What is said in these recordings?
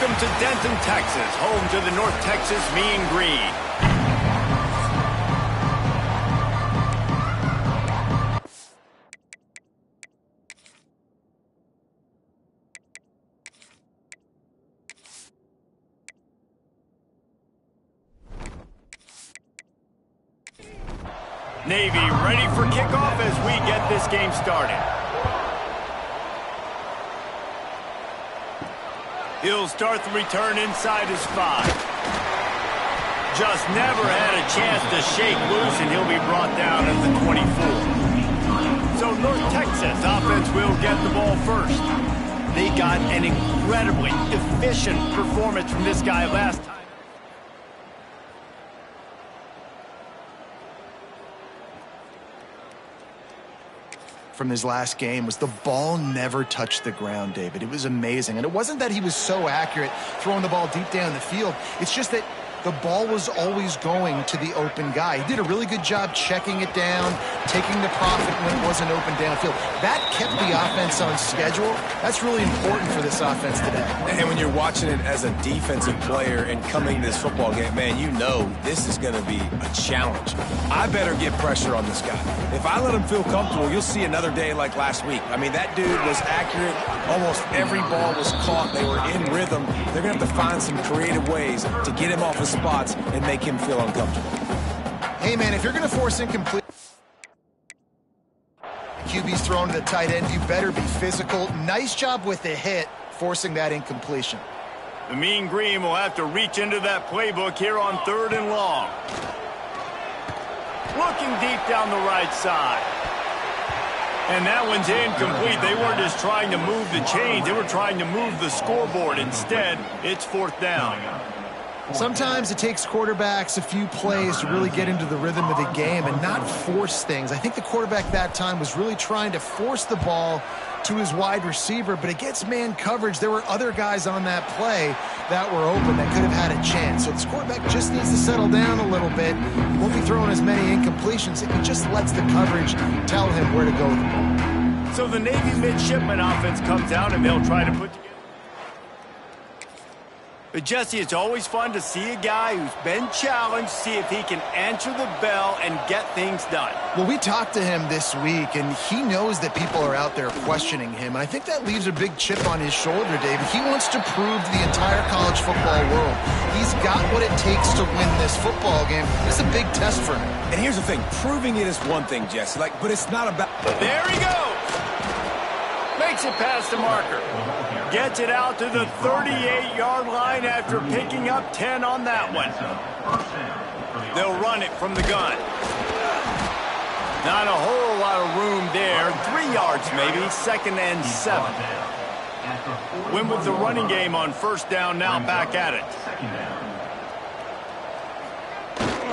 Welcome to Denton, Texas, home to the North Texas Mean Green. Navy ready for kickoff as we get this game started. He'll start the return inside his 5. Just never had a chance to shake loose, and he'll be brought down at the 24. So North Texas offense will get the ball first. They got an incredibly efficient performance from this guy last time. From his last game was the ball never touched the ground, David. It was amazing. And it wasn't that he was so accurate throwing the ball deep down the field. It's just that the ball was always going to the open guy. He did a really good job checking it down, taking the profit when it wasn't open downfield. That kept the offense on schedule. That's really important for this offense today. And when you're watching it as a defensive player and coming to this football game, man, you know this is going to be a challenge. I better get pressure on this guy. If I let him feel comfortable, you'll see another day like last week. I mean, that dude was accurate. Almost every ball was caught. They were in rhythm. They're going to have to find some creative ways to get him off his spots and make him feel uncomfortable. Hey, man, if you're going to force incomplete, QB's thrown to the tight end, you better be physical. Nice job with the hit, forcing that incompletion. The Mean Green will have to reach into that playbook here on 3rd and long. Looking deep down the right side. And that one's incomplete. They weren't just trying to move the chains. They were trying to move the scoreboard. Instead, it's 4th down. Sometimes it takes quarterbacks a few plays to really get into the rhythm of the game and not force things. I think the quarterback that time was really trying to force the ball to his wide receiver, but against man coverage, there were other guys on that play that were open that could have had a chance. So this quarterback just needs to settle down a little bit. He won't be throwing as many incompletions. He just lets the coverage tell him where to go with the ball. So the Navy midshipman offense comes out, and they'll try to put together. But, Jesse, it's always fun to see a guy who's been challenged, see if he can answer the bell and get things done. Well, we talked to him this week, and he knows that people are out there questioning him. And I think that leaves a big chip on his shoulder, David. He wants to prove to the entire college football world he's got what it takes to win this football game. It's a big test for him. And here's the thing. Proving it is one thing, Jesse, but it's not about... There he goes! Makes it past the marker. Gets it out to the 38-yard line after picking up 10 on that one. They'll run it from the gun. Not a whole lot of room there. 3 yards maybe, 2nd and 7. Win with the running game on 1st down, now back at it.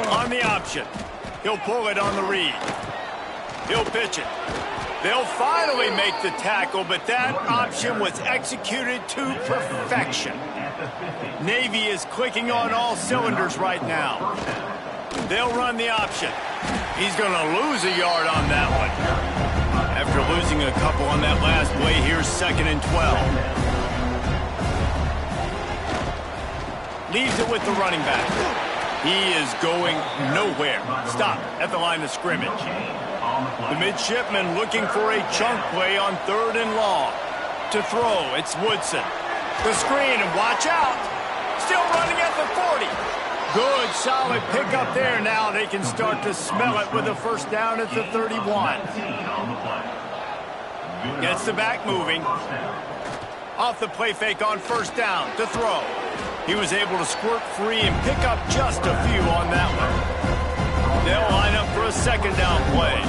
On the option. He'll pull it on the read. He'll pitch it. They'll finally make the tackle, but that option was executed to perfection. Navy is clicking on all cylinders right now. They'll run the option. He's going to lose a yard on that one. After losing a couple on that last play, here's 2nd and 12. Leaves it with the running back. He is going nowhere. Stop at the line of scrimmage. The midshipman looking for a chunk play on 3rd and long. To throw, it's Woodson. The screen, and watch out. Still running at the 40. Good, solid pickup there. Now they can start to smell it with a 1st down at the 31. Gets the back moving. Off the play fake on 1st down to throw. He was able to squirt free and pick up just a few on that one. They'll line up for a 2nd down play.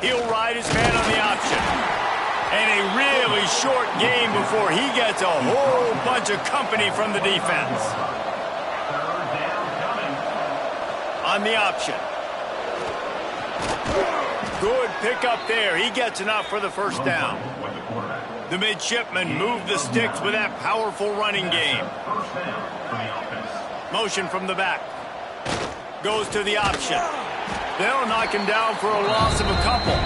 He'll ride his man on the option. And a really short game before he gets a whole bunch of company from the defense. On the option. Good pickup there. He gets enough for the 1st down. The midshipmen move the sticks with that powerful running game. Motion from the back. Goes to the option. They'll knock him down for a loss of a couple.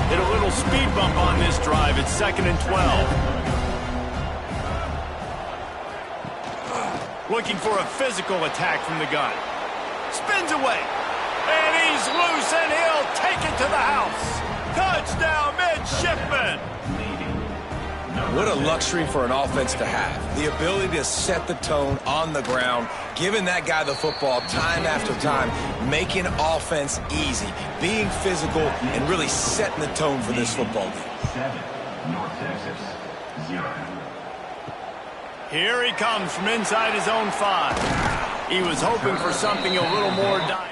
Hit a little speed bump on this drive. It's 2nd and 12. Looking for a physical attack from the gun. Spins away. And he's loose, and he'll take it to the house. Touchdown, midshipman. What a luxury for an offense to have. The ability to set the tone on the ground, giving that guy the football time after time, making offense easy, being physical, and really setting the tone for this football game. 7, North Texas, 0. Here he comes from inside his own 5. He was hoping for something a little more dynamic.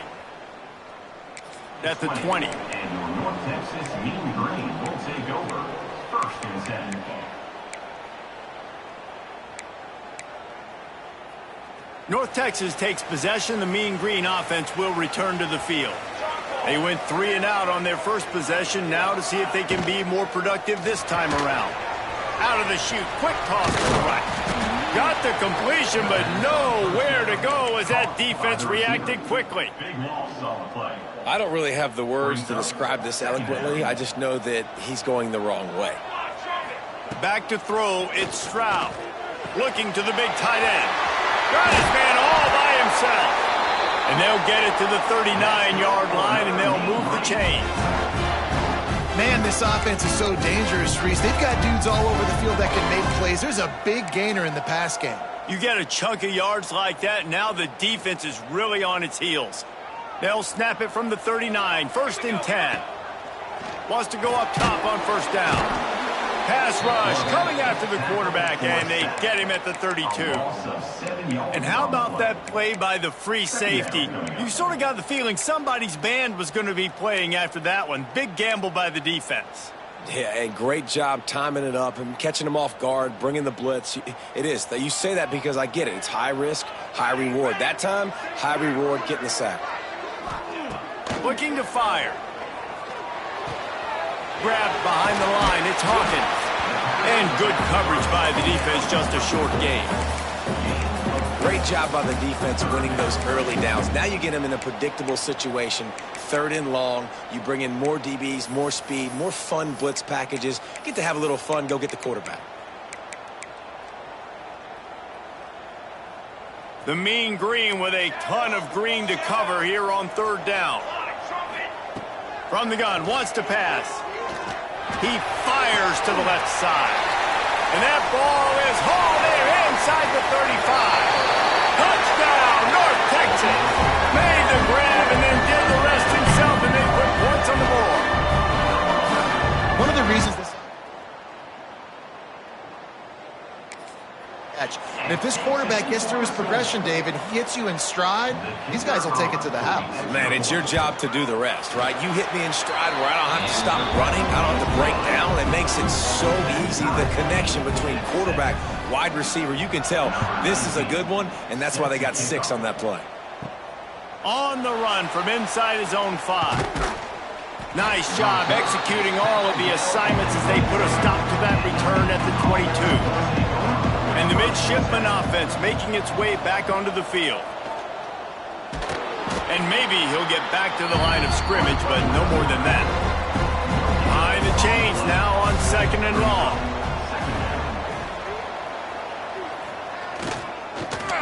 At the 20. And your North Texas Mean Green will take over. 1st and 7. North Texas takes possession. The Mean Green offense will return to the field. They went 3 and out on their first possession. Now to see if they can be more productive this time around. Out of the chute. Quick toss to the right. Got the completion, but nowhere to go as that defense reacted quickly. Big loss on the play. I don't really have the words to describe this eloquently. I just know that he's going the wrong way. Back to throw, it's Stroud. Looking to the big tight end. Got his man all by himself. And they'll get it to the 39-yard line, and they'll move the chain. Man, this offense is so dangerous, Reese. They've got dudes all over the field that can make plays. There's a big gainer in the pass game. You get a chunk of yards like that, now the defense is really on its heels. They'll snap it from the 39, 1st and 10. Wants to go up top on 1st down. Pass rush coming after the quarterback, and they get him at the 32. And how about that play by the free safety? You sort of got the feeling somebody's band was going to be playing after that one. Big gamble by the defense. Yeah, a great job timing it up and catching them off guard, bringing the blitz. It is. You say that because I get it. It's high risk, high reward. That time, high reward, getting the sack. Looking to fire. Grabbed behind the line. It's Hawkins. And good coverage by the defense, just a short gain. Great job by the defense winning those early downs. Now you get them in a predictable situation. 3rd and long. You bring in more DBs, more speed, more fun blitz packages. Get to have a little fun, go get the quarterback. The Mean Green with a ton of green to cover here on 3rd down. From the gun, wants to pass. He fires to the left side. And that ball is hauled in inside the 35. Touchdown, North Texas. Made the grab and then did the rest himself, and they put points on the board. One of the reasons this... And if this quarterback gets through his progression, David, he hits you in stride, these guys will take it to the house. Man, it's your job to do the rest, right? You hit me in stride where I don't have to stop running. I don't have to break down. It makes it so easy, the connection between quarterback, wide receiver. You can tell this is a good one, and that's why they got 6 on that play. On the run from inside his own 5. Nice job executing all of the assignments as they put a stop to that return at the 22. And the midshipman offense making its way back onto the field. And maybe he'll get back to the line of scrimmage, but no more than that. Behind the chains now on 2nd and long.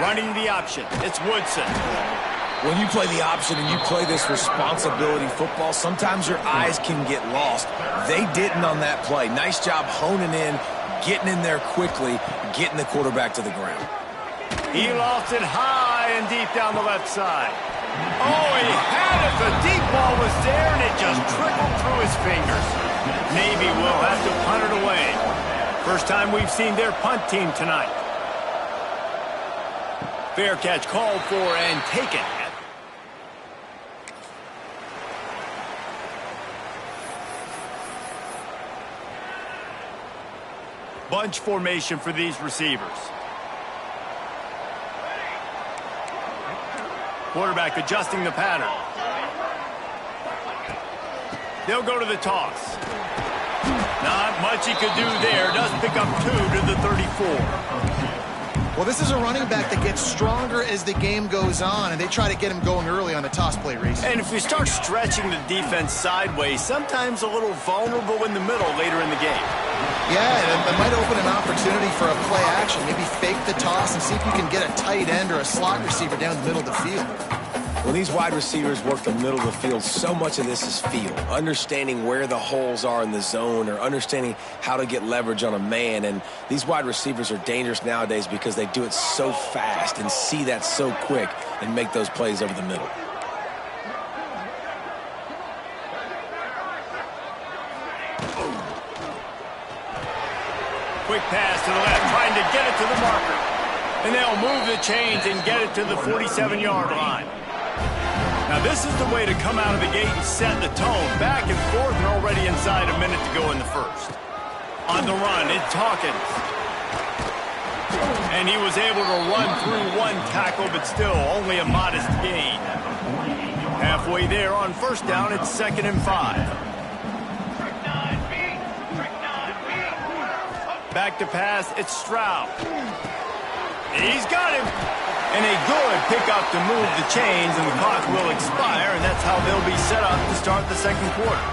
Running the option. It's Woodson. When you play the option and you play this responsibility football, sometimes your eyes can get lost. They didn't on that play. Nice job honing in, getting in there quickly, getting the quarterback to the ground. He lost it high and deep down the left side. Oh, he had it. The deep ball was there, and it just trickled through his fingers. Navy will have to punt it away. First time we've seen their punt team tonight. Fair catch called for and taken. Bunch formation for these receivers. Quarterback adjusting the pattern. They'll go to the toss. Not much he could do there. Does pick up 2 to the 34. Well, this is a running back that gets stronger as the game goes on, and they try to get him going early on the toss play, Reese. And if you start stretching the defense sideways, sometimes a little vulnerable in the middle later in the game. Yeah, it might open an opportunity for a play action. Maybe fake the toss and see if you can get a tight end or a slot receiver down the middle of the field. When these wide receivers work the middle of the field, so much of this is feel. Understanding where the holes are in the zone or understanding how to get leverage on a man. And these wide receivers are dangerous nowadays because they do it so fast and see that so quick and make those plays over the middle. Quick pass to the left, trying to get it to the marker. And they'll move the chains and get it to the 47-yard line. Now this is the way to come out of the gate and set the tone. Back and forth and already inside a minute to go in the first. On the run, it's Hawkins. And he was able to run through one tackle, but still only a modest gain. Halfway there on first down, it's 2nd and 5. Back to pass, it's Stroud. He's got him. And a good pickup to move the chains, and the clock will expire, and that's how they'll be set up to start the second quarter.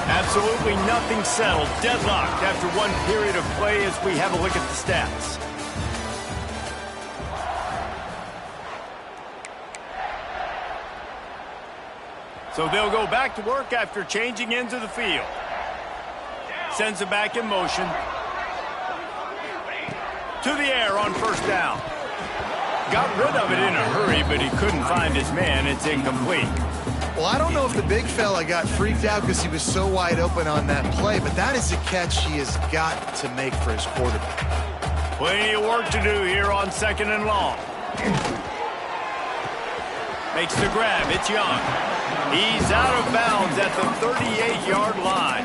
Absolutely nothing settled, deadlocked after one period of play as we have a look at the stats. So they'll go back to work after changing into the field. Sends it back in motion. To the air on first down. Got rid of it in a hurry, but he couldn't find his man. It's incomplete. Well, I don't know if the big fella got freaked out because he was so wide open on that play, but that is a catch he has got to make for his quarterback. Plenty of work to do here on 2nd and long. Makes the grab. It's Young. He's out of bounds at the 38-yard line.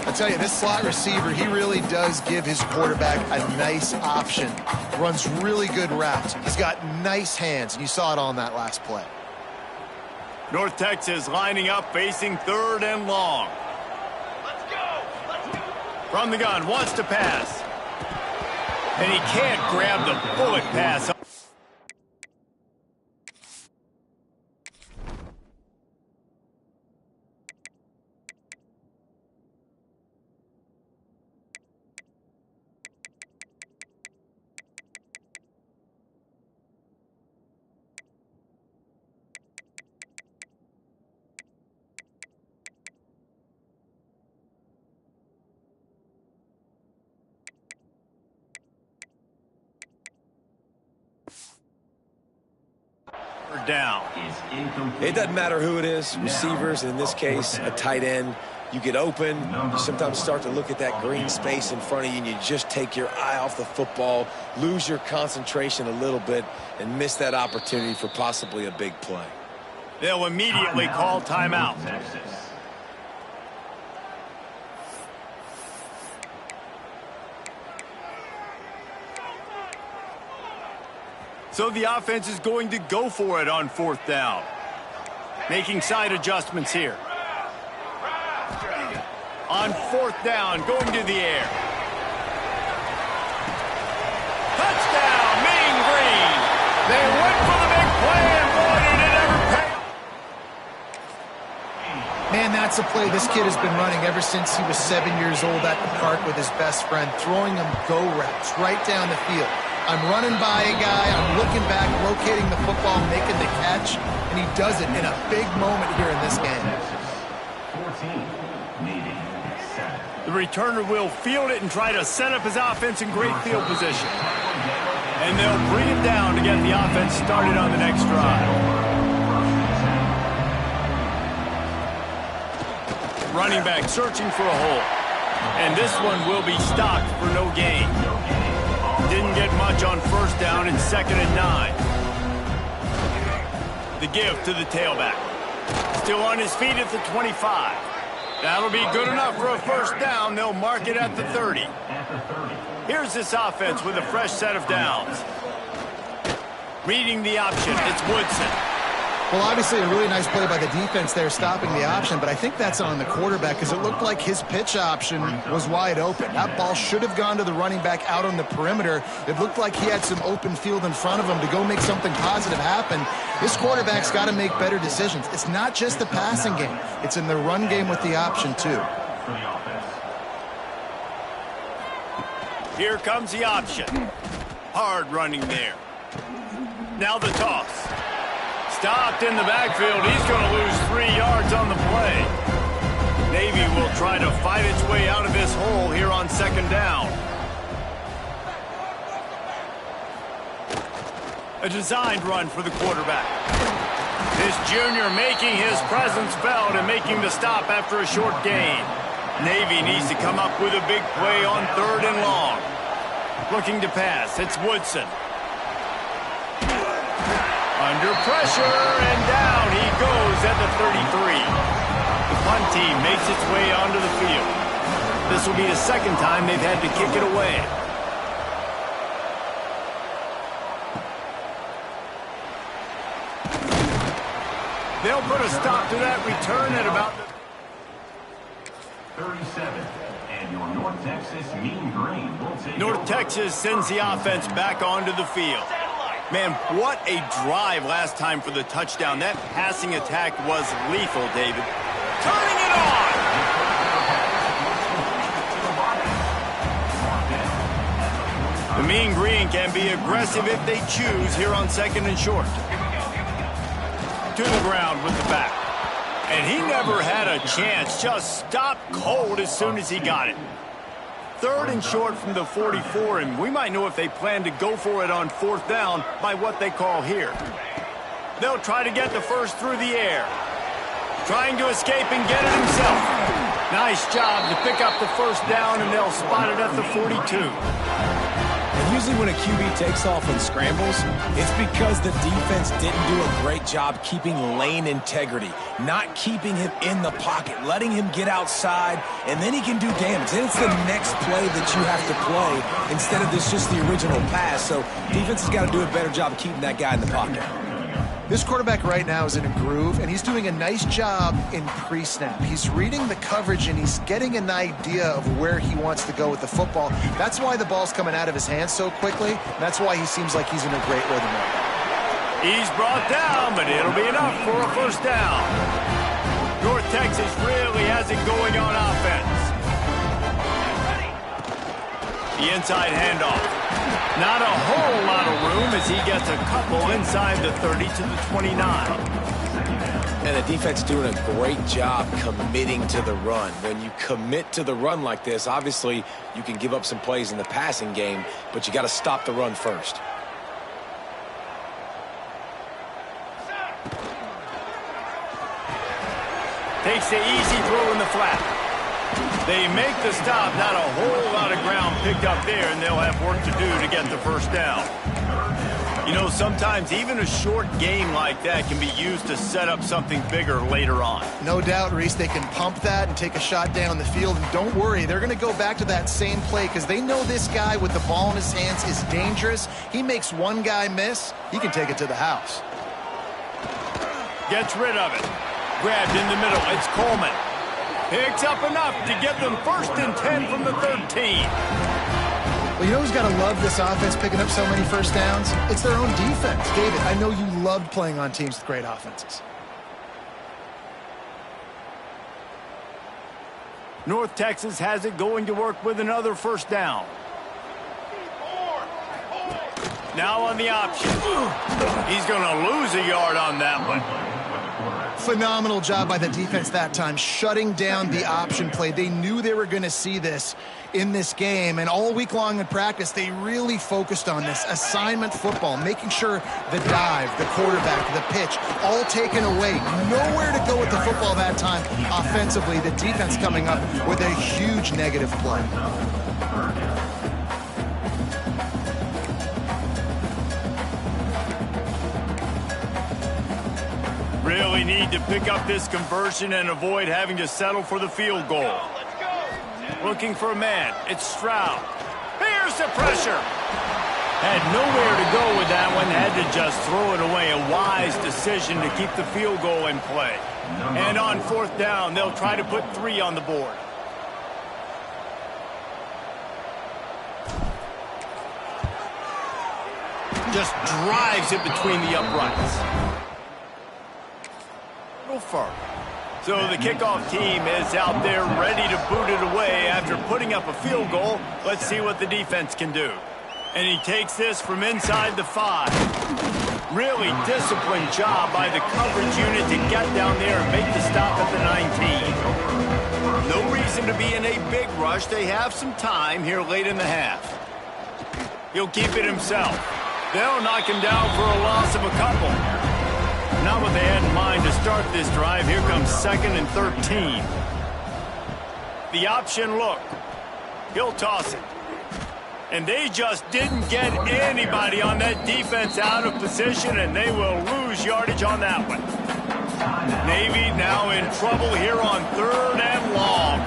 I tell you, this slot receiver, he really does give his quarterback a nice option. Runs really good routes. He's got nice hands, and you saw it on that last play. North Texas lining up, facing 3rd and long. Let's go. From the gun, wants to pass. And he can't grab the bullet pass. Down. It doesn't matter who it is, receivers, in this case, a tight end. You get open, you sometimes start to look at that green space in front of you, and you just take your eye off the football, lose your concentration a little bit, and miss that opportunity for possibly a big play. They'll immediately call timeout. So the offense is going to go for it on 4th down. Making side adjustments here. On 4th down, going to the air. Touchdown, Mean Green. They went for the big play, and boy, did it ever pay. Man, that's a play this kid has been running ever since he was 7 years old at the park with his best friend, throwing him go routes right down the field. I'm running by a guy, I'm looking back, locating the football, making the catch, and he does it in a big moment here in this game. The returner will field it and try to set up his offense in great field position. And they'll bring it down to get the offense started on the next drive. Running back searching for a hole. And this one will be stopped for no gain. Didn't get much on first down, and 2nd and 9. The give to the tailback. Still on his feet at the 25. That'll be good enough for a first down. They'll mark it at the 30. Here's this offense with a fresh set of downs. Reading the option, it's Woodson. Well, obviously a really nice play by the defense there, stopping the option, but I think that's on the quarterback because it looked like his pitch option was wide open. That ball should have gone to the running back out on the perimeter. It looked like he had some open field in front of him to go make something positive happen. This quarterback's got to make better decisions. It's not just the passing game. It's in the run game with the option, too. Here comes the option. Hard running there. Now the toss. Stopped in the backfield. He's going to lose 3 yards on the play. Navy will try to fight its way out of this hole here on 2nd down. A designed run for the quarterback. This junior making his presence felt and making the stop after a short gain. Navy needs to come up with a big play on 3rd and long. Looking to pass. It's Woodson. Under pressure, and down he goes at the 33. The punt team makes its way onto the field. This will be the 2nd time they've had to kick it away. They'll put a stop to that return at about 37. And your North Texas Mean Green will take North over. Texas sends the offense back onto the field. Man, what a drive last time for the touchdown. That passing attack was lethal, David. Turning it on! The Mean Green can be aggressive if they choose here on 2nd and short. To the ground with the back. And he never had a chance. Just stopped cold as soon as he got it. 3rd and short from the 44, and we might know if they plan to go for it on 4th down by what they call here. They'll try to get the first through the air. Trying to escape and get it himself. Nice job to pick up the 1st down, and they'll spot it at the 42. And usually when a QB takes off and scrambles, it's because the defense didn't do a great job keeping lane integrity, not keeping him in the pocket, letting him get outside, and then he can do damage. Then it's the next play that you have to play instead of this just the original pass. So defense has got to do a better job of keeping that guy in the pocket. This quarterback right now is in a groove, and he's doing a nice job in pre-snap. He's reading the coverage, and he's getting an idea of where he wants to go with the football. That's why the ball's coming out of his hands so quickly. That's why he seems like he's in a great rhythm right now. He's brought down, but it'll be enough for a 1st down. North Texas really has it going on offense. The inside handoff. Not a whole lot of room as he gets a couple inside the 30 to the 29. And the defense doing a great job committing to the run. When you commit to the run like this, obviously you can give up some plays in the passing game, but you got to stop the run first. Takes the easy throw in the flat. They make the stop. Not a whole lot of ground picked up there, and they'll have work to do to get the 1st down. You know, sometimes even a short game like that can be used to set up something bigger later on. No doubt, Reese, they can pump that and take a shot down the field. And don't worry, they're going to go back to that same play because they know this guy with the ball in his hands is dangerous. He makes one guy miss, he can take it to the house. Gets rid of it. Grabbed in the middle. It's Coleman. Picks up enough to get them 1st and 10 from the 13. Well, you know who's got to love this offense picking up so many 1st downs? It's their own defense. David, I know you loved playing on teams with great offenses. North Texas has it going to work with another 1st down. Now on the option. He's going to lose a yard on that one. Phenomenal job by the defense that time, shutting down the option play. They knew they were going to see this in this game, and all week long in practice, they really focused on this assignment football, making sure the dive, the quarterback, the pitch, all taken away. Nowhere to go with the football that time offensively. The defense coming up with a huge negative play. Really need to pick up this conversion and avoid having to settle for the field goal. Looking for a man. It's Stroud. Here's the pressure. Had nowhere to go with that one. Had to just throw it away. A wise decision to keep the field goal in play. And on 4th down, they'll try to put 3 on the board. Just drives it between the uprights. Go far. So the kickoff team is out there ready to boot it away after putting up a field goal. Let's see what the defense can do. And he takes this from inside the 5. Really disciplined job by the coverage unit to get down there and make the stop at the 19. No reason to be in a big rush. They have some time here late in the half. He'll keep it himself. They'll knock him down for a loss of a couple. Not what they had in mind to start this drive. Here comes 2nd and 13. The option look. He'll toss it. And they just didn't get anybody on that defense out of position, and they will lose yardage on that one. Navy now in trouble here on 3rd and long.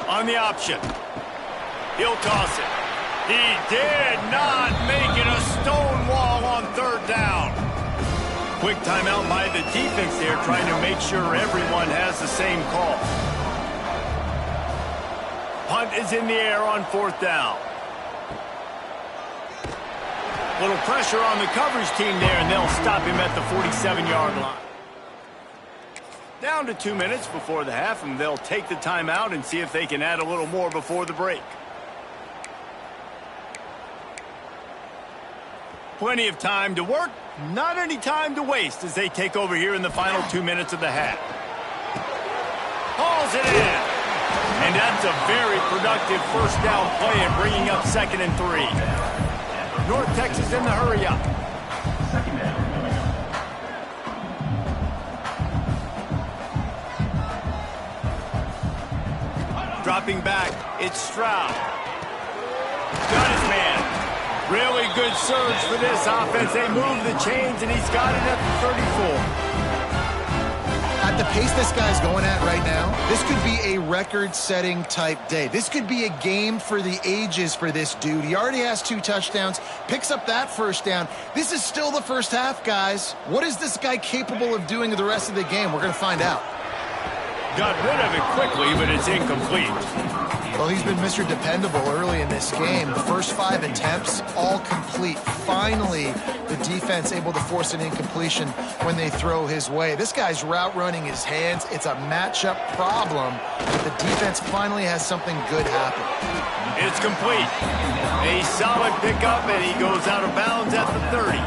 On the option. He'll toss it. He did not make it a stone wall on 3rd down. Quick timeout by the defense there, trying to make sure everyone has the same call. Punt is in the air on 4th down. Little pressure on the coverage team there, and they'll stop him at the 47-yard line. Down to 2 minutes before the half, and they'll take the timeout and see if they can add a little more before the break. Plenty of time to work, not any time to waste as they take over here in the final 2 minutes of the half. Hauls it in. And that's a very productive first down play and bringing up 2nd and 3. North Texas in the hurry up. Dropping back, it's Stroud. Got his man. Really good surge for this offense. They move the chains, and he's got it at the 34. At the pace this guy's going at right now, this could be a record-setting type day. This could be a game for the ages for this dude. He already has 2 touchdowns, picks up that first down. This is still the first half, guys. What is this guy capable of doing the rest of the game? We're going to find out. Got rid of it quickly, but it's incomplete. Well, he's been Mr. Dependable early in this game. The first 5 attempts, all complete. Finally, the defense able to force an incompletion when they throw his way. This guy's route running his hands. It's a matchup problem, but the defense finally has something good happen. It's complete. A solid pickup, and he goes out of bounds at the 30.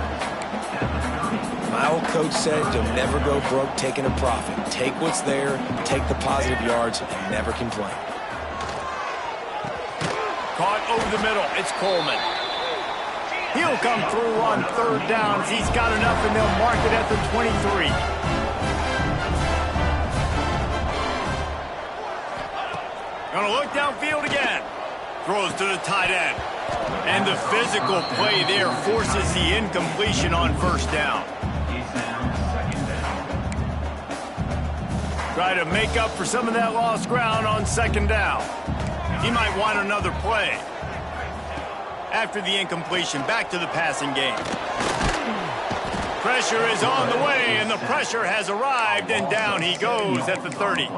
My old coach said, you'll never go broke taking a profit. Take what's there, take the positive yards, and never complain. Caught over the middle. It's Coleman. He'll come through on 3rd downs. He's got enough, and they'll mark it at the 23. Gonna look downfield again. Throws to the tight end. And the physical play there forces the incompletion on 1st down. Try to make up for some of that lost ground on 2nd down. He might want another play. After the incompletion, back to the passing game. Pressure is on the way, and the pressure has arrived, and down he goes at the 30.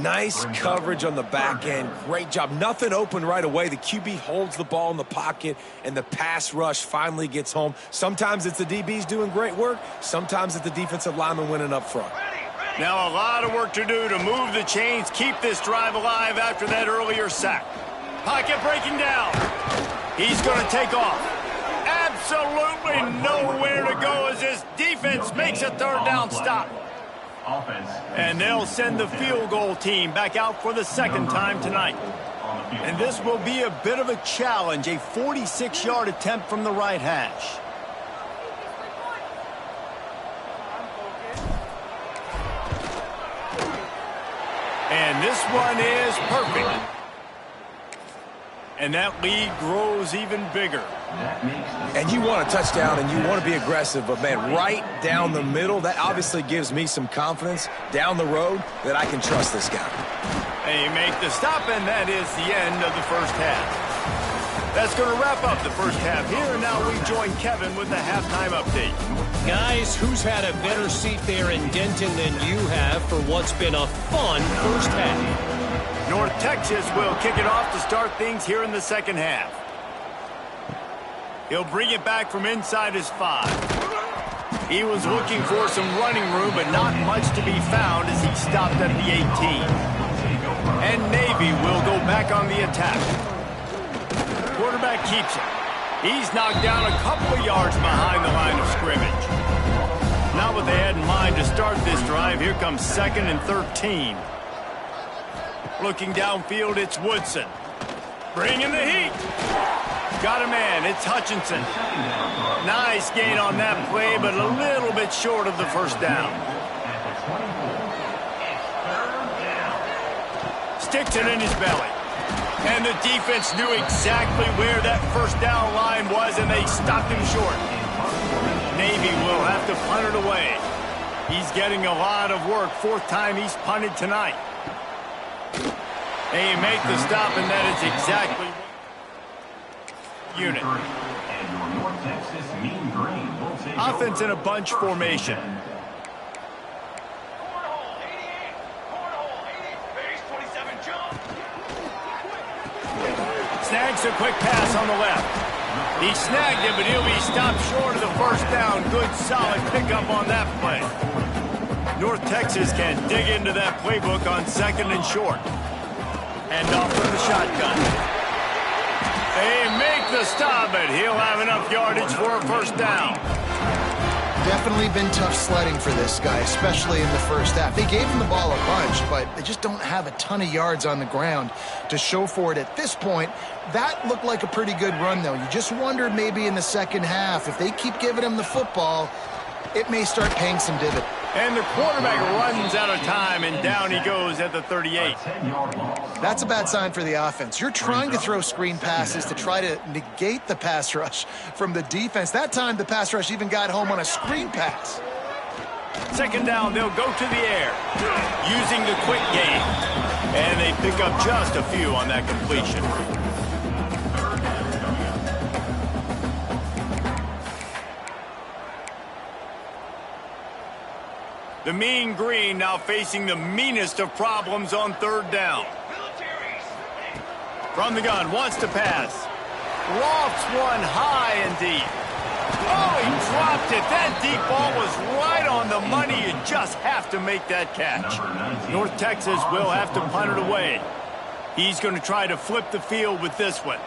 Nice coverage on the back end. Great job. Nothing open right away. The QB holds the ball in the pocket, and the pass rush finally gets home. Sometimes it's the DBs doing great work. Sometimes it's the defensive lineman winning up front. Now a lot of work to do to move the chains, keep this drive alive after that earlier sack. Pocket breaking down. He's going to take off. Absolutely nowhere to go as this defense makes a 3rd down stop. And they'll send the field goal team back out for the 2nd time tonight. And this will be a bit of a challenge, a 46-yard attempt from the right hash. And this one is perfect. And that lead grows even bigger. And you want a touchdown and you want to be aggressive, but man, right down the middle, that obviously gives me some confidence down the road that I can trust this guy. They make the stop, and that is the end of the first half. That's going to wrap up the first half here, and now we join Kevin with the halftime update. Guys, who's had a better seat there in Denton than you have for what's been a fun first half? North Texas will kick it off to start things here in the 2nd half. He'll bring it back from inside his 5. He was looking for some running room, but not much to be found as he stopped at the 18. And Navy will go back on the attack. Quarterback keeps it. He's knocked down a couple of yards behind the line of scrimmage. Not what they had in mind to start this drive. Here comes 2nd and 13. Looking downfield, it's Woodson. Bringing the heat. Got a man. It's Hutchinson. Nice gain on that play, but a little bit short of the first down. Sticks it in his belly. And the defense knew exactly where that first down line was, and they stopped him short. Navy will have to punt it away. He's getting a lot of work. 4th time he's punted tonight. They make the stop, and that is exactly unit. Offense in a bunch formation. Snags a quick pass on the left. He snagged it, but he'll be stopped short of the first down. Good, solid pickup on that play. North Texas can dig into that playbook on 2nd and short. And off with the shotgun. They make the stop, but he'll have enough yardage for a first down. Definitely been tough sledding for this guy, especially in the first half. They gave him the ball a bunch, but they just don't have a ton of yards on the ground to show for it at this point. That looked like a pretty good run, though. You just wondered maybe in the second half, if they keep giving him the football, it may start paying some dividends. And the quarterback runs out of time, and down he goes at the 38. That's a bad sign for the offense. You're trying to throw screen passes to try to negate the pass rush from the defense. That time, the pass rush even got home on a screen pass. 2nd down, they'll go to the air, using the quick game. And they pick up just a few on that completion. The mean green now facing the meanest of problems on 3rd down. From the gun, wants to pass. Lofts one high and deep. Oh, he dropped it. That deep ball was right on the money. You just have to make that catch. North Texas will have to punt it away. He's going to try to flip the field with this one.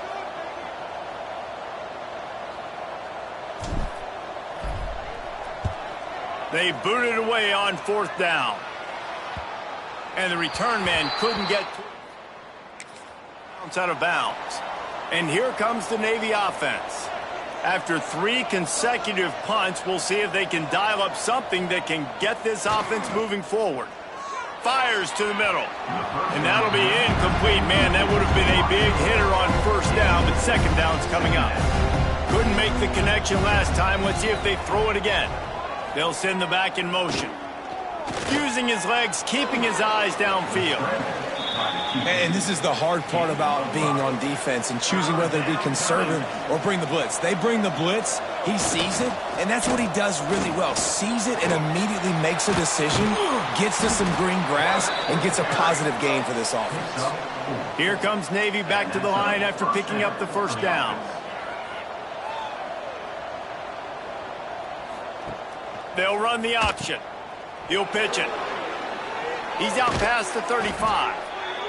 They booted away on 4th down. And the return man couldn't get out of bounds. And here comes the Navy offense. After 3 consecutive punts, we'll see if they can dial up something that can get this offense moving forward. Fires to the middle. And that'll be incomplete. Man, that would have been a big hitter on 1st down, but 2nd down's coming up. Couldn't make the connection last time. Let's see if they throw it again. They'll send the back in motion. Using his legs, keeping his eyes downfield. And this is the hard part about being on defense and choosing whether to be conservative or bring the blitz. They bring the blitz, he sees it, and that's what he does really well. Sees it and immediately makes a decision, gets to some green grass, and gets a positive gain for this offense. Here comes Navy back to the line after picking up the 1st down. They'll run the option. He'll pitch it. He's out past the 35.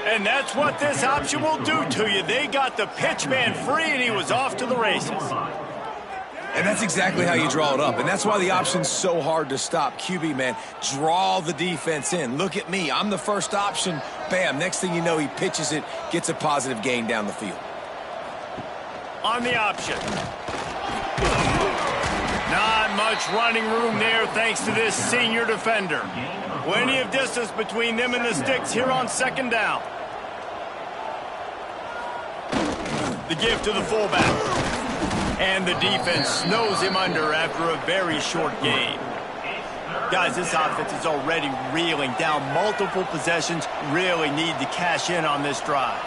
And that's what this option will do to you. They got the pitch man free, and he was off to the races. And that's exactly how you draw it up. And that's why the option's so hard to stop. QB, man, draw the defense in. Look at me. I'm the first option. Bam. Next thing you know, he pitches it, gets a positive gain down the field. On the option. Not much running room there thanks to this senior defender. Plenty of distance between them and the sticks here on 2nd down. The give to the fullback. And the defense snows him under after a very short game. Guys, this offense is already reeling down multiple possessions. Really need to cash in on this drive.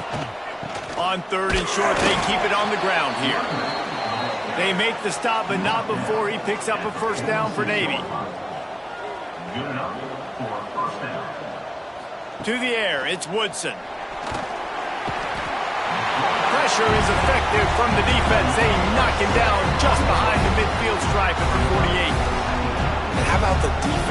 On 3rd and short, they keep it on the ground here. They make the stop, but not before he picks up a 1st down for Navy. Good enough for a 1st down. To the air, it's Woodson. Pressure is effective from the defense. They knock him down just behind the midfield stripe at the 48.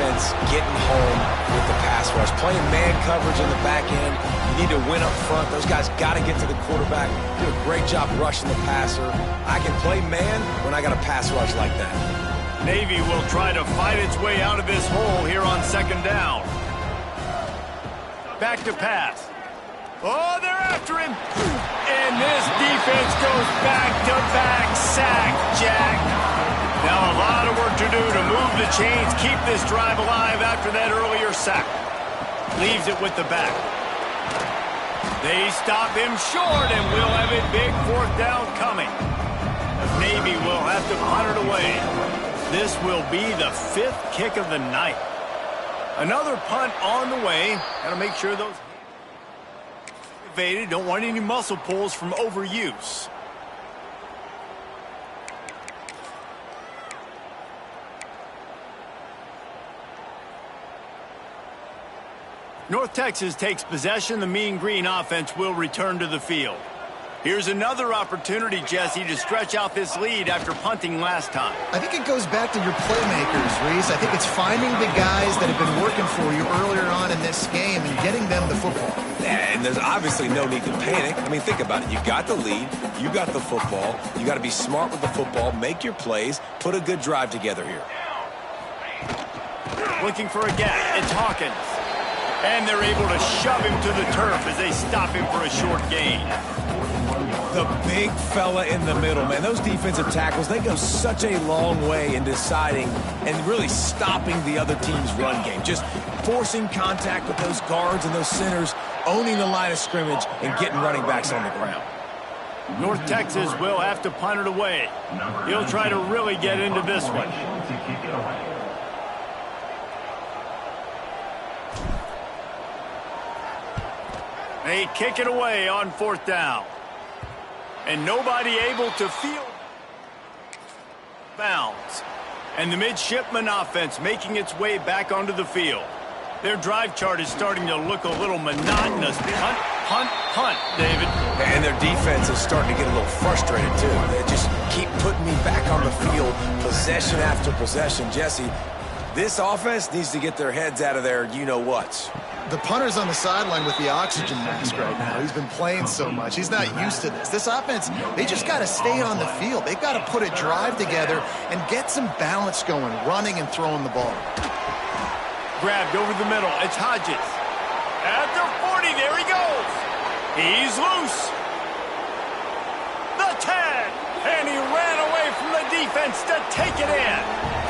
defense getting home with the pass rush. Playing man coverage in the back end. You need to win up front. Those guys got to get to the quarterback. Do a great job rushing the passer. I can play man when I got a pass rush like that. Navy will try to fight its way out of this hole here on second down. Back to pass. Oh, they're after him. And this defense goes back-to-back sack, Jack. Now a lot of work to do to move the chains, keep this drive alive after that earlier sack. Leaves it with the back. They stop him short, and we'll have a big fourth down coming. Navy will have to punt it away. This will be the 5th kick of the night. Another punt on the way. Got to make sure those evaded. Don't want any muscle pulls from overuse. North Texas takes possession. The Mean Green offense will return to the field. Here's another opportunity, Jesse, to stretch out this lead after punting last time. I think it goes back to your playmakers, Reese. I think it's finding the guys that have been working for you earlier on in this game and getting them the football. Yeah, and there's obviously no need to panic. I mean, think about it. You got the lead. You got the football. You got to be smart with the football. Make your plays. Put a good drive together here. Looking for a gap. It's Hawkins. And they're able to shove him to the turf as they stop him for a short gain. The big fella in the middle, man. Those defensive tackles, they go such a long way in deciding and really stopping the other team's run game. Just forcing contact with those guards and those centers, owning the line of scrimmage, and getting running backs on the ground. North Texas will have to punt it away. He'll try to really get into this one. They kick it away on 4th down. And nobody able to field bounds. And the midshipman offense making its way back onto the field. Their drive chart is starting to look a little monotonous. Punt, punt, punt, David. And their defense is starting to get a little frustrated, too. They just keep putting me back on the field, possession after possession. Jesse, this offense needs to get their heads out of their you-know-whats. The punter's on the sideline with the oxygen mask right now. He's been playing so much. He's not used to this. This offense, they just got to stay on the field. They've got to put a drive together and get some balance going, running and throwing the ball. Grabbed over the middle. It's Hodges. At the 40, there he goes. He's loose. The 10. And he ran away from the defense to take it in.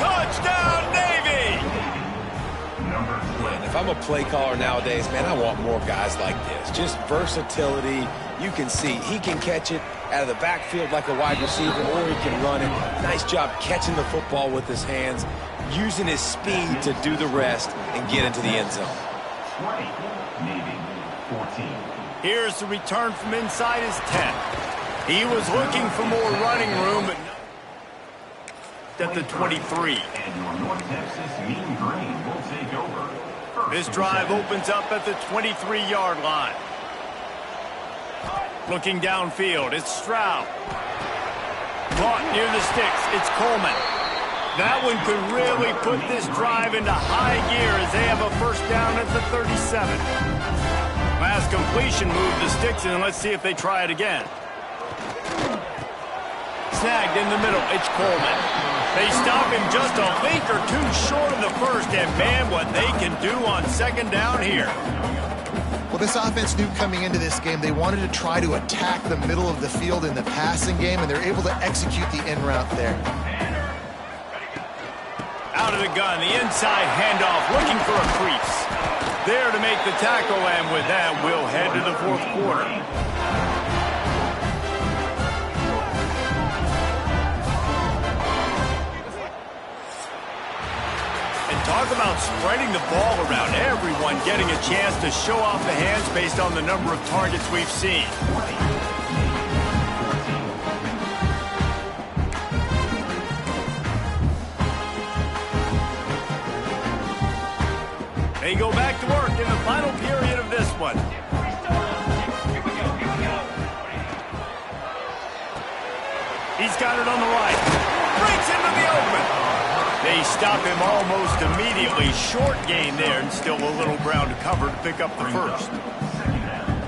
Touchdown, Navy. If I'm a play caller nowadays, man, I want more guys like this. Just versatility. You can see he can catch it out of the backfield like a wide receiver, or he can run it. Nice job catching the football with his hands, using his speed to do the rest and get into the end zone. 20, Navy, 14. Here's the return from inside his 10. He was looking for more running room, but at the 23. And your North Texas Mean Green will take over. This drive opens up at the 23-yard line. Looking downfield, it's Stroud. Caught near the sticks, it's Coleman. That one could really put this drive into high gear as they have a first down at the 37. Last completion moved the sticks in, and let's see if they try it again. Snagged in the middle, it's Coleman. They stop him just a link or two short of the first, and man, what they can do on second down here. Well, this offense knew coming into this game they wanted to try to attack the middle of the field in the passing game, and they're able to execute the in route there. Out of the gun, the inside handoff, looking for a crease. There to make the tackle, and with that, we'll head to the fourth quarter. Talk about spreading the ball around. Everyone getting a chance to show off the hands based on the number of targets we've seen. They go back to work in the final period of this one. He's got it on the right. Breaks into the open. They stop him almost immediately. Short gain there, and still a little ground to cover to pick up the first.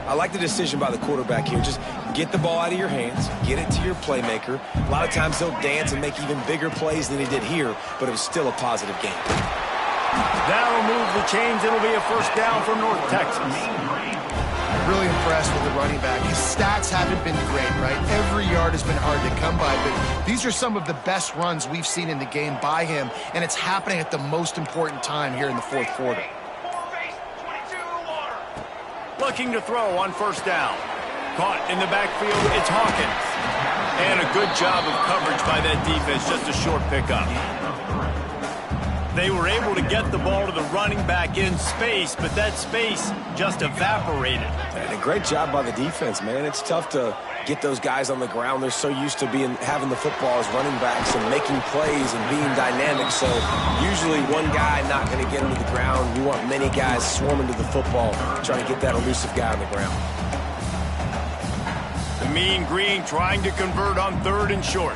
I like the decision by the quarterback here. Just get the ball out of your hands, get it to your playmaker. A lot of times he'll dance and make even bigger plays than he did here, but it was still a positive game. That'll move the chains. It'll be a first down for North Texas. Really impressed with the running back. His stats haven't been great, right? Every yard has been hard to come by, but these are some of the best runs we've seen in the game by him, and it's happening at the most important time here in the fourth quarter. Looking to throw on first down. Caught in the backfield, it's Hawkins. And a good job of coverage by that defense, just a short pickup. They were able to get the ball to the running back in space, but that space just evaporated. And a great job by the defense, man. It's tough to get those guys on the ground. They're so used to having the football as running backs and making plays and being dynamic. So usually one guy not going to get him to the ground. You want many guys swarming to the football, trying to get that elusive guy on the ground. The Mean Green trying to convert on third and short.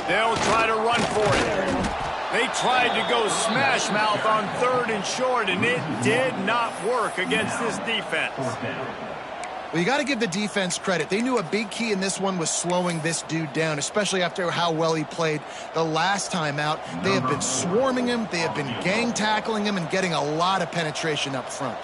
They'll try to run for it. They tried to go smash mouth on third and short, and it did not work against this defense. Well, you got to give the defense credit. They knew a big key in this one was slowing this dude down, especially after how well he played the last time out. They have been swarming him. They have been gang tackling him and getting a lot of penetration up front.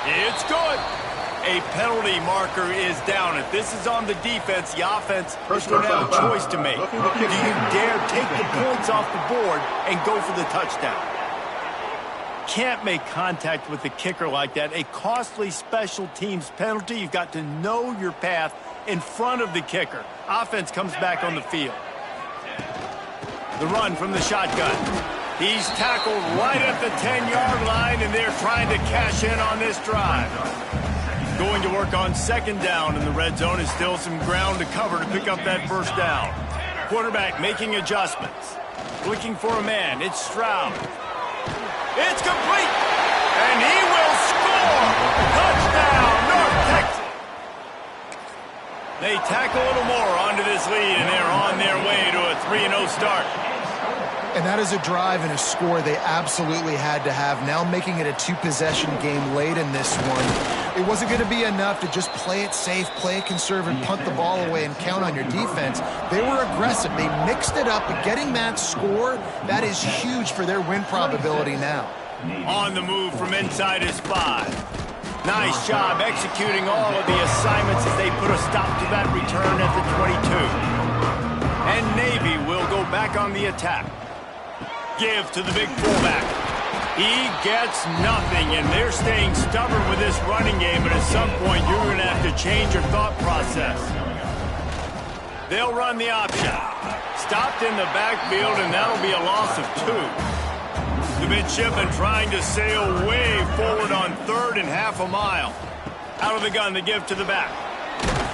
It's good. A penalty marker is down. If this is on the defense, the offense is going to have a choice to make. Do you dare take the points off the board and go for the touchdown? Can't make contact with the kicker like that. A costly special teams penalty. You've got to know your path in front of the kicker. Offense comes back on the field. The run from the shotgun. He's tackled right at the 10-yard line, and they're trying to cash in on this drive. Going to work on second down in the red zone. Is still some ground to cover to pick up that first down. Quarterback making adjustments. Looking for a man. It's Stroud. It's complete. And he will score. Touchdown, North Texas. They tack a little more onto this lead, and they're on their way to a 3-0 start. And that is a drive and a score they absolutely had to have. Now making it a two-possession game late in this one. It wasn't going to be enough to just play it safe, play it conservative, punt the ball away, and count on your defense. They were aggressive. They mixed it up, but getting that score, that is huge for their win probability now. On the move from inside his 5. Nice job executing all of the assignments as they put a stop to that return at the 22. And Navy will go back on the attack. Give to the big fullback. He gets nothing, and they're staying stubborn with this running game, but at some point you're going to have to change your thought process. They'll run the option. Stopped in the backfield, and that'll be a loss of 2. The midshipman trying to sail way forward on third and half a mile. Out of the gun, the give to the back.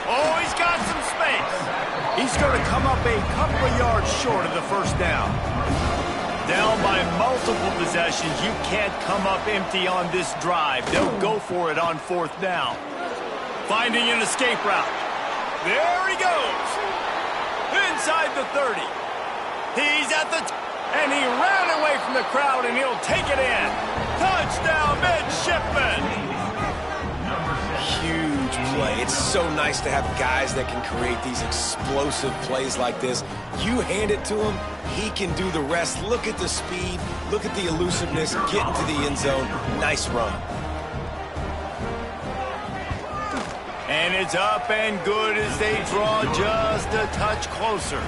Oh, he's got some space. He's going to come up a couple of yards short of the first down. Down by multiple possessions, you can't come up empty on this drive. They'll go for it on fourth down. Finding an escape route. There he goes. Inside the 30. He's at the... and he ran away from the crowd, and he'll take it in. Touchdown, midshipman. Huge play. It's so nice to have guys that can create these explosive plays like this. You hand it to him, he can do the rest. Look at the speed, look at the elusiveness, get into the end zone. Nice run. And it's up and good as they draw just a touch closer.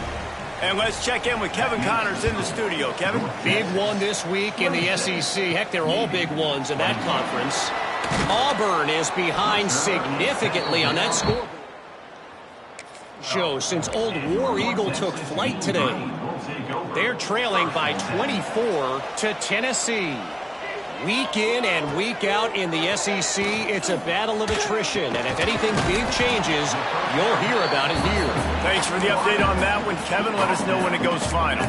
And let's check in with Kevin Connors in the studio. Kevin? Big one this week in the SEC. Heck, they're all big ones in that conference. Auburn is behind significantly on that score. Show since Old War Eagle took flight today. They're trailing by 24 to Tennessee. Week in and week out in the SEC, it's a battle of attrition. And if anything big changes, you'll hear about it here. Thanks for the update on that one, Kevin. Let us know when it goes final.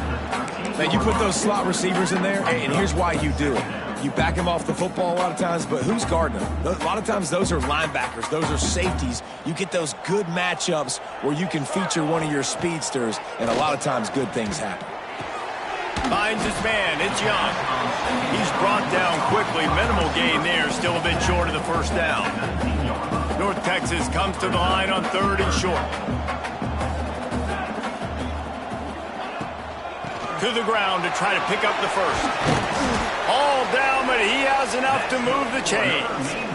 Man, you put those slot receivers in there, and here's why you do it. You back them off the football a lot of times, but who's guarding them? A lot of times those are linebackers. Those are safeties. You get those good matchups where you can feature one of your speedsters, and a lot of times good things happen. Finds his man. It's Young. He's brought down quickly. Minimal gain there. Still a bit short of the first down. North Texas comes to the line on 3rd and short. To the ground to try to pick up the first. All down, but he has enough to move the chains.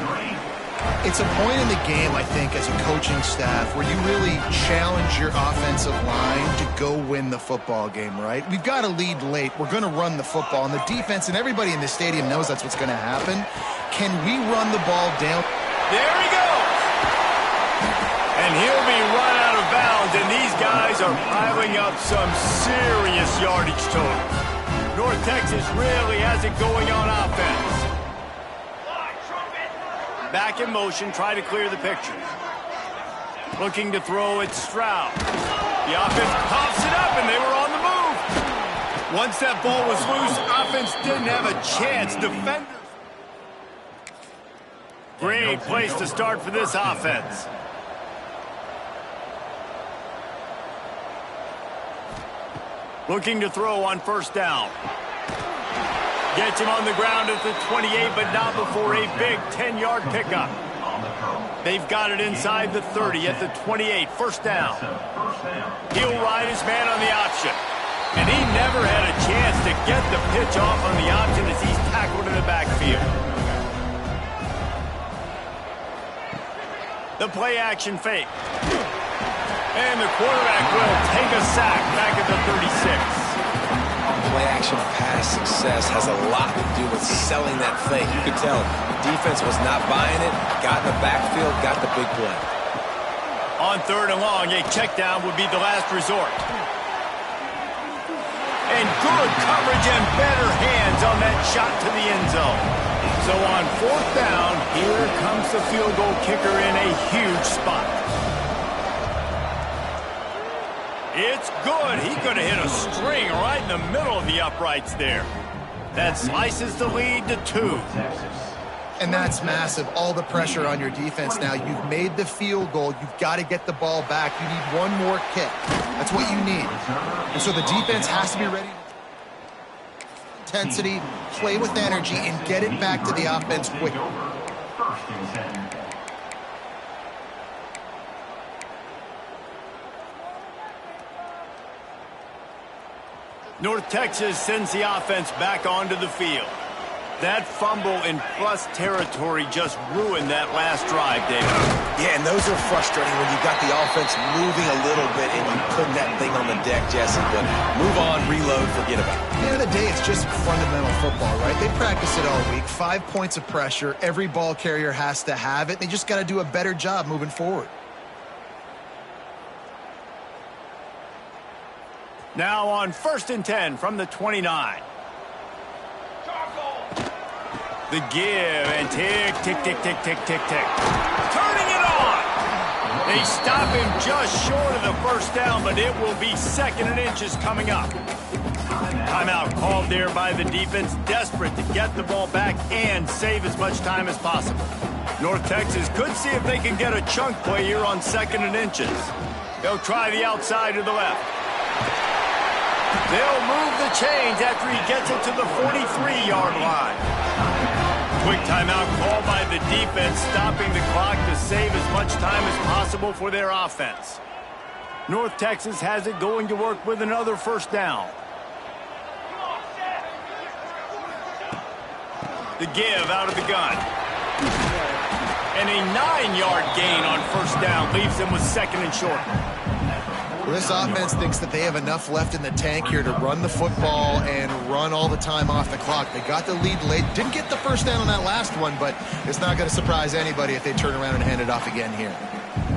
It's a point in the game, I think, as a coaching staff where you really challenge your offensive line to go win the football game, right? We've got to lead late. We're going to run the football. And the defense and everybody in the stadium knows that's what's going to happen. Can we run the ball down? There he goes. And he'll be run out of bounds. And these guys are piling up some serious yardage totals. North Texas really has it going on offense. Back in motion, try to clear the picture. Looking to throw it, Stroud. The offense pops it up, and they were on the move. Once that ball was loose, offense didn't have a chance. Defenders. Great place to start for this offense. Looking to throw on 1st down. Gets him on the ground at the 28, but not before a big 10-yard pickup. They've got it inside the 30 at the 28, 1st down. He'll ride his man on the option. And he never had a chance to get the pitch off on the option as he's tackled in the backfield. The play-action fake. And the quarterback will take a sack back at the 36. Play-action pass success has a lot to do with selling that fake. You could tell defense was not buying it, got in the backfield, got the big play. On 3rd and long, a check down would be the last resort. And good coverage and better hands on that shot to the end zone. So on 4th down, here comes the field goal kicker in a huge spot. It's good. He could have hit a string right in the middle of the uprights there. That slices the lead to 2. And that's massive. All the pressure on your defense now. You've made the field goal. You've got to get the ball back. You need one more kick. That's what you need. And so the defense has to be ready. Intensity, play with energy, and get it back to the offense quick. North Texas sends the offense back onto the field. That fumble in plus territory just ruined that last drive, David. Yeah, and those are frustrating when you got the offense moving a little bit and you putting that thing on the deck, Jesse. But move on, reload, forget about it. At the end of the day, it's just fundamental football, right? They practice it all week. 5 points of pressure. Every ball carrier has to have it. They just got to do a better job moving forward. Now on 1st and 10 from the 29. The give and tick, tick, tick, tick, tick, tick, tick. Turning it on. They stop him just short of the 1st down, but it will be 2nd and inches coming up. Timeout called there by the defense, desperate to get the ball back and save as much time as possible. North Texas could see if they can get a chunk play here on 2nd and inches. They'll try the outside to the left. They'll move the chains after he gets it to the 43-yard line. Quick timeout called by the defense, stopping the clock to save as much time as possible for their offense. North Texas has it going to work with another 1st down. The give out of the gun. And a 9-yard gain on 1st down leaves them with 2nd and short. Well, this offense thinks that they have enough left in the tank here to run the football and run all the time off the clock. They got the lead late. Didn't get the 1st down on that last one, but it's not going to surprise anybody if they turn around and hand it off again here.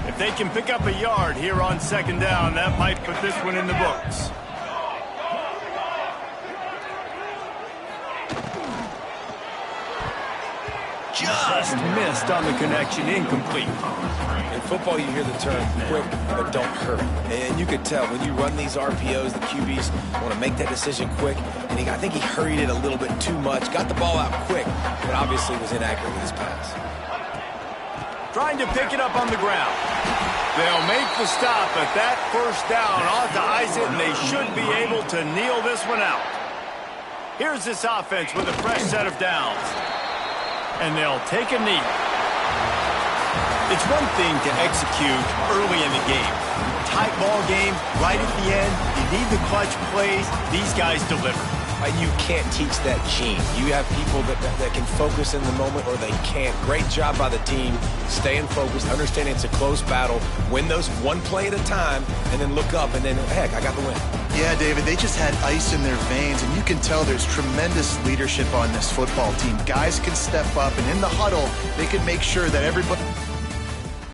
If they can pick up a yard here on 2nd down, that might put this one in the books. just missed on the connection, incomplete. In football, you hear the term quick, but don't hurry. And you could tell when you run these RPOs, the QBs want to make that decision quick. And I think he hurried it a little bit too much, got the ball out quick, but obviously was inaccurate with his pass. Trying to pick it up on the ground. They'll make the stop, but that first down ought to ice it, and they should be able to kneel this one out. Here's this offense with a fresh set of downs. And they'll take a knee. It's one thing to execute early in the game. Tight ball game, right at the end. You need the clutch plays. These guys deliver. You can't teach that gene. You have people that can focus in the moment or they can't. Great job by the team, staying focused, understanding it's a close battle, win those one play at a time, and then look up, and then, heck, I got the win. Yeah, David, they just had ice in their veins, and you can tell there's tremendous leadership on this football team. Guys can step up, and in the huddle, they can make sure that everybody...